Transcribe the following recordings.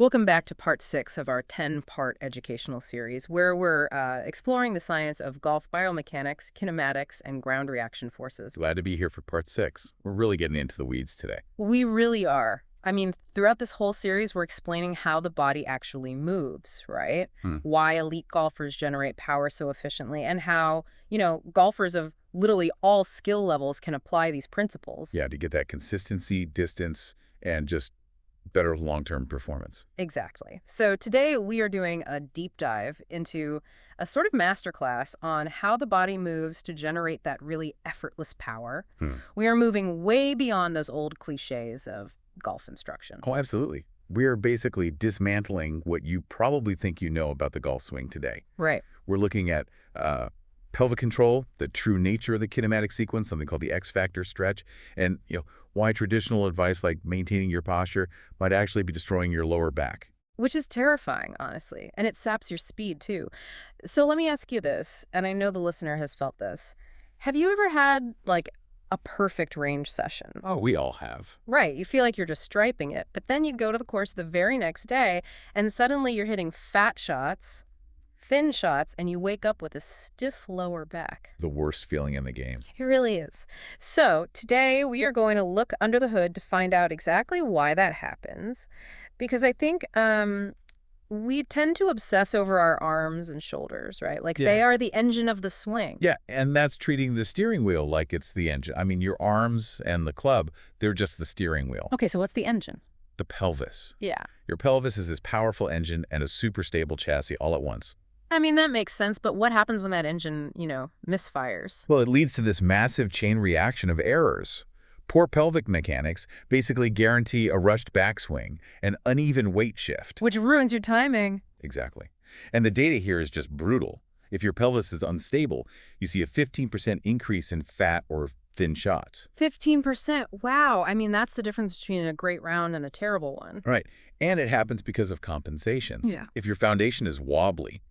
Welcome back to part 6 of our 10-part educational series, where we're exploring the science of golf biomechanics, kinematics, and ground reaction forces. Glad to be here for part 6. We're really getting into the weeds today. We really are. I mean, throughout this whole series, we're explaining how the body actually moves, right? Why elite golfers generate power so efficiently, and how, golfers of literally all skill levels can apply these principles. Yeah, to get that consistency, distance, and just better long-term performance. Exactly. So today we are doing a deep dive into a sort of masterclass on how the body moves to generate that really effortless power. We are moving way beyond those old cliches of golf instruction. Oh, absolutely. We are basically dismantling what you probably think you know about the golf swing today. Right. We're looking at pelvic control, the true nature of the kinematic sequence, something called the X factor stretch, and why traditional advice like maintaining your posture might actually be destroying your lower back. Which is terrifying, honestly, and it saps your speed too. So let me ask you this, and I know the listener has felt this. Have you ever had, a perfect range session? Oh, we all have. Right, you feel like you're just striping it, but then you go to the course the very next day, and suddenly you're hitting fat shots, thin shots, and you wake up with a stiff lower back. The worst feeling in the game. It really is. So today we are going to look under the hood to find out exactly why that happens, because I think we tend to obsess over our arms and shoulders, right? They are the engine of the swing. Yeah, and that's treating the steering wheel like it's the engine. I mean, your arms and the club, they're just the steering wheel. Okay, so what's the engine? The pelvis. Yeah. Your pelvis is this powerful engine and a super stable chassis all at once. I mean, that makes sense, but what happens when that engine, misfires? Well, it leads to this massive chain reaction of errors. Poor pelvic mechanics basically guarantee a rushed backswing, an uneven weight shift. Which ruins your timing. Exactly. And the data here is just brutal. If your pelvis is unstable, you see a 15% increase in fat or thin shots. 15%? Wow. I mean, that's the difference between a great round and a terrible one. Right. And it happens because of compensations. Yeah. If your foundation is wobbly,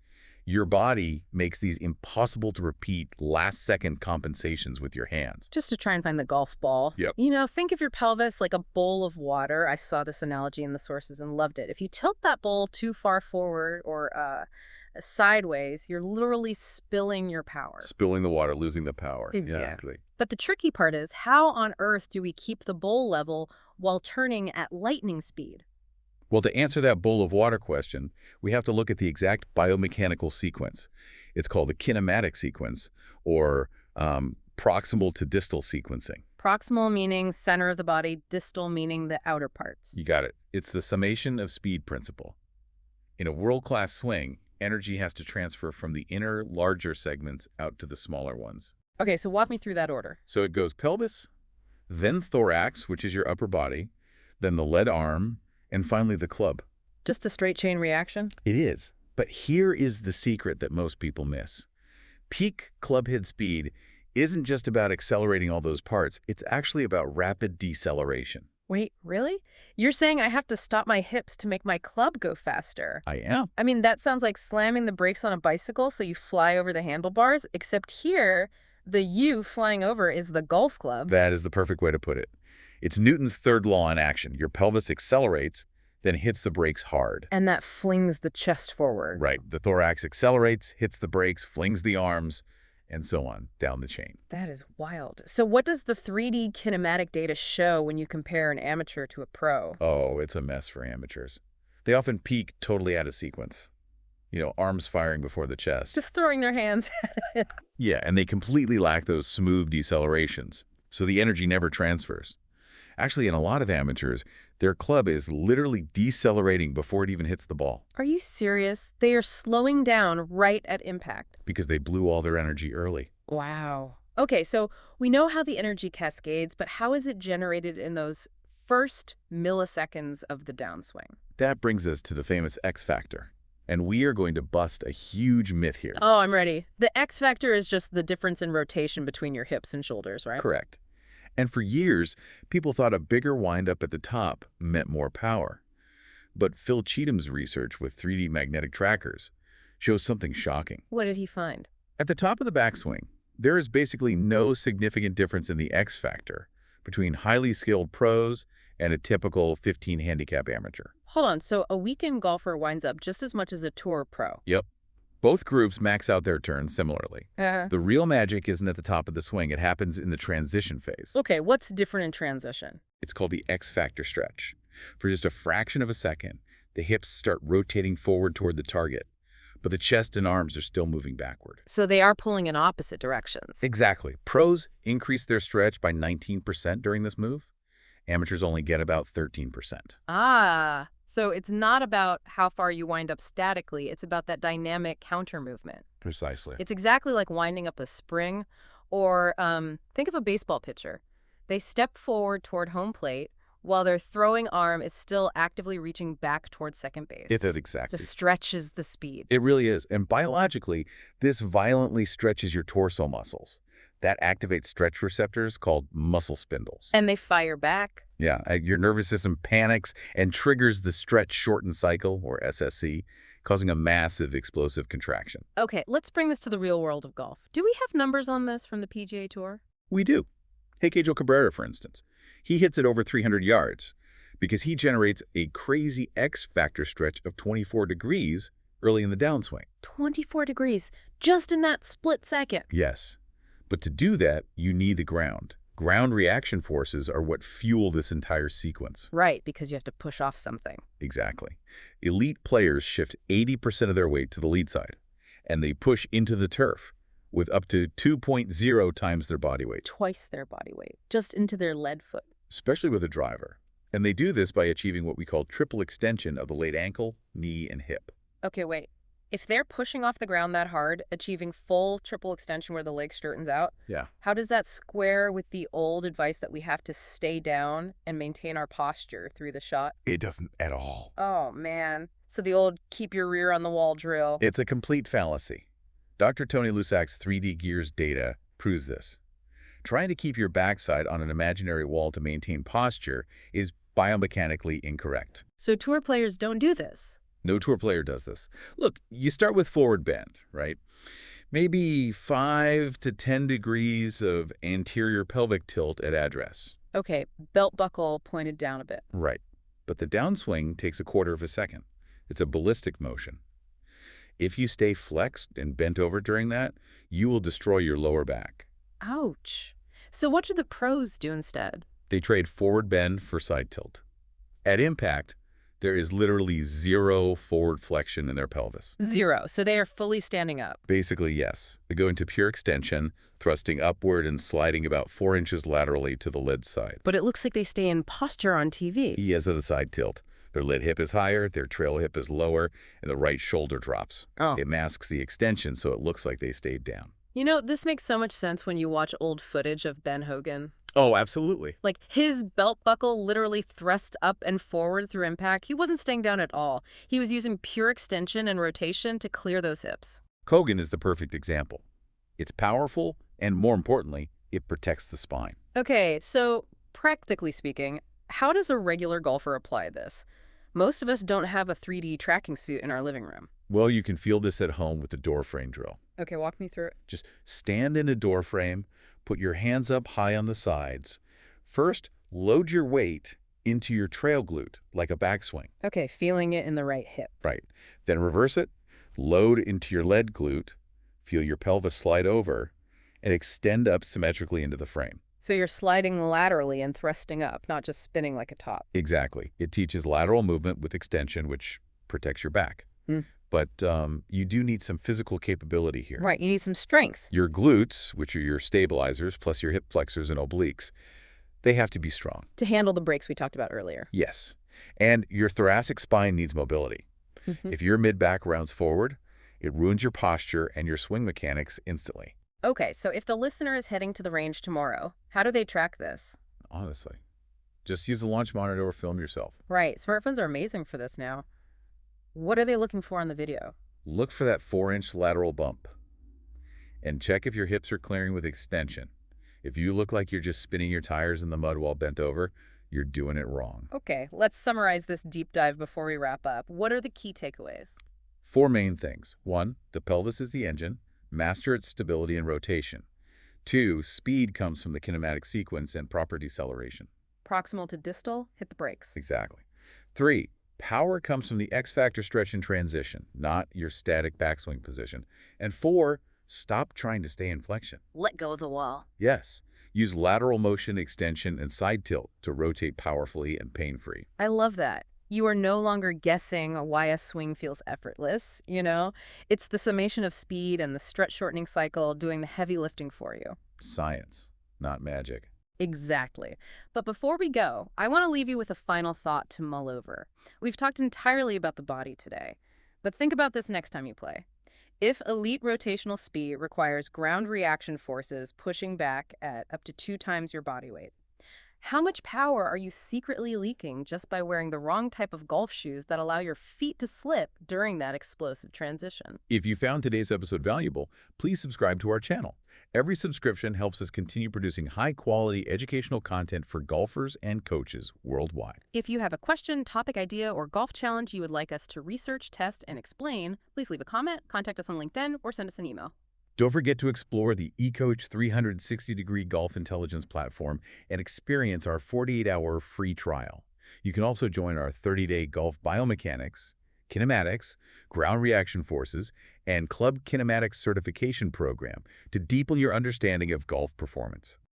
your body makes these impossible to repeat last-second compensations with your hands. Just to try and find the golf ball. Yep. Think of your pelvis like a bowl of water. I saw this analogy in the sources and loved it. If you tilt that bowl too far forward or sideways, you're literally spilling your power. Spilling the water, losing the power. Exactly. But the tricky part is, how on earth do we keep the bowl level while turning at lightning speed? Well, to answer that bowl of water question, we have to look at the exact biomechanical sequence. It's called the kinematic sequence, or proximal to distal sequencing. Proximal meaning center of the body, distal meaning the outer parts. You got it. It's the summation of speed principle. In a world-class swing, energy has to transfer from the inner, larger segments out to the smaller ones. Okay, so walk me through that order. So it goes pelvis, then thorax, which is your upper body, then the lead arm, and finally the club. Just a straight chain reaction? It is. But here is the secret that most people miss. Peak club head speed isn't just about accelerating all those parts. It's actually about rapid deceleration. Wait, really? You're saying I have to stop my hips to make my club go faster? I am. I mean, that sounds like slamming the brakes on a bicycle so you fly over the handlebars, except here, the U flying over is the golf club. That is the perfect way to put it. It's Newton's third law in action. Your pelvis accelerates, then hits the brakes hard. And that flings the chest forward. Right. The thorax accelerates, hits the brakes, flings the arms, and so on, down the chain. That is wild. So what does the 3D kinematic data show when you compare an amateur to a pro? Oh, it's a mess for amateurs. They often peak totally out of sequence. Arms firing before the chest. Just throwing their hands at it. Yeah, and they completely lack those smooth decelerations, so the energy never transfers. Actually, in a lot of amateurs, their club is literally decelerating before it even hits the ball. Are you serious? They are slowing down right at impact. Because they blew all their energy early. Wow. Okay, so we know how the energy cascades, but how is it generated in those first milliseconds of the downswing? That brings us to the famous X factor. And we are going to bust a huge myth here. Oh, I'm ready. The X factor is just the difference in rotation between your hips and shoulders, right? Correct. And for years, people thought a bigger windup at the top meant more power. But Phil Cheetham's research with 3D magnetic trackers shows something shocking. What did he find? At the top of the backswing, there is basically no significant difference in the X factor between highly skilled pros and a typical 15 handicap amateur. Hold on, so a weekend golfer winds up just as much as a tour pro? Yep. Both groups max out their turns similarly. The real magic isn't at the top of the swing. It happens in the transition phase. Okay, what's different in transition? It's called the X factor stretch. For just a fraction of a second, the hips start rotating forward toward the target, but the chest and arms are still moving backward. So they are pulling in opposite directions. Exactly. Pros increase their stretch by 19% during this move. Amateurs only get about 13%. Ah, so it's not about how far you wind up statically, it's about that dynamic counter movement. Precisely. It's exactly like winding up a spring, or think of a baseball pitcher. They step forward toward home plate while their throwing arm is still actively reaching back towards second base. It is exactly. The stretch is the speed. It really is. And biologically, this violently stretches your torso muscles. That activates stretch receptors called muscle spindles. And they fire back. Yeah, your nervous system panics and triggers the stretch shorten cycle, or SSC, causing a massive explosive contraction. Okay, let's bring this to the real world of golf. Do we have numbers on this from the PGA Tour? We do. Take Cabrera, for instance. He hits it over 300 yards because he generates a crazy X factor stretch of 24 degrees early in the downswing. 24 degrees, just in that split second. Yes. But to do that, you need the ground. Ground reaction forces are what fuel this entire sequence. Right, because you have to push off something. Exactly. Elite players shift 80% of their weight to the lead side, and they push into the turf with up to 2.0 times their body weight. Twice their body weight, just into their lead foot. Especially with a driver. And they do this by achieving what we call triple extension of the late ankle, knee, and hip. Okay, wait. If they're pushing off the ground that hard, achieving full triple extension where the leg straightens out, Yeah. how does that square with the old advice that we have to stay down and maintain our posture through the shot? It doesn't at all. Oh, man. So the old keep your rear on the wall drill. It's a complete fallacy. Dr. Tony Lusak's 3D Gears data proves this. Trying to keep your backside on an imaginary wall to maintain posture is biomechanically incorrect. So tour players don't do this? No tour player does this. Look, you start with forward bend, right? Maybe 5 to 10 degrees of anterior pelvic tilt at address. Okay, belt buckle pointed down a bit. Right. But the downswing takes a quarter of a second. It's a ballistic motion. If you stay flexed and bent over during that, you will destroy your lower back. Ouch. So what should the pros do instead? They trade forward bend for side tilt. At impact, there is literally zero forward flexion in their pelvis. Zero. So they are fully standing up. Basically, yes. They go into pure extension, thrusting upward and sliding about 4 inches laterally to the lead side. But it looks like they stay in posture on TV. Yes, of the side tilt. Their lead hip is higher, their trail hip is lower, and the right shoulder drops. Oh. It masks the extension so it looks like they stayed down. You know, this makes so much sense when you watch old footage of Ben Hogan. Oh, absolutely. Like, his belt buckle literally thrust up and forward through impact. He wasn't staying down at all. He was using pure extension and rotation to clear those hips. Hogan is the perfect example. It's powerful, and more importantly, it protects the spine. Okay, so practically speaking, how does a regular golfer apply this? Most of us don't have a 3D tracking suit in our living room. Well, you can feel this at home with the door frame drill. Okay, walk me through it. Just stand in a door frame, put your hands up high on the sides. First, load your weight into your trail glute, like a backswing. Okay, feeling it in the right hip. Right. Then reverse it, load into your lead glute, feel your pelvis slide over, and extend up symmetrically into the frame. So you're sliding laterally and thrusting up, not just spinning like a top. Exactly. It teaches lateral movement with extension, which protects your back. But you do need some physical capability here. Right, you need some strength. Your glutes, which are your stabilizers, plus your hip flexors and obliques, they have to be strong. To handle the breaks we talked about earlier. Yes. And your thoracic spine needs mobility. If your mid-back rounds forward, it ruins your posture and your swing mechanics instantly. Okay, so if the listener is heading to the range tomorrow, how do they track this? Honestly. Just use the launch monitor or film yourself. Right, smartphones are amazing for this now. What are they looking for on the video? Look for that 4-inch lateral bump. And check if your hips are clearing with extension. If you look like you're just spinning your tires in the mud while bent over, you're doing it wrong. Okay, let's summarize this deep dive before we wrap up. What are the key takeaways? 4 main things. 1, the pelvis is the engine. Master its stability and rotation. 2, speed comes from the kinematic sequence and proper deceleration. Proximal to distal, hit the brakes. Exactly. 3, Power comes from the X-factor stretch and transition, not your static backswing position. And 4, stop trying to stay in flexion. Let go of the wall. Yes, use lateral motion, extension, and side tilt to rotate powerfully and pain-free. I love that. You are no longer guessing why a swing feels effortless, you know? It's the summation of speed and the stretch shortening cycle doing the heavy lifting for you. Science, not magic. Exactly. But before we go, I want to leave you with a final thought to mull over. We've talked entirely about the body today, but think about this next time you play. If elite rotational speed requires ground reaction forces pushing back at up to 2 times your body weight, how much power are you secretly leaking just by wearing the wrong type of golf shoes that allow your feet to slip during that explosive transition? If you found today's episode valuable, please subscribe to our channel. Every subscription helps us continue producing high-quality educational content for golfers and coaches worldwide. If you have a question, topic idea, or golf challenge you would like us to research, test, and explain, please leave a comment, contact us on LinkedIn, or send us an email. Don't forget to explore the eCoach 360-degree golf intelligence platform and experience our 48-hour free trial. You can also join our 30-day Golf Biomechanics, Kinematics, Ground Reaction Forces, and Club Kinematic certification program to deepen your understanding of golf performance.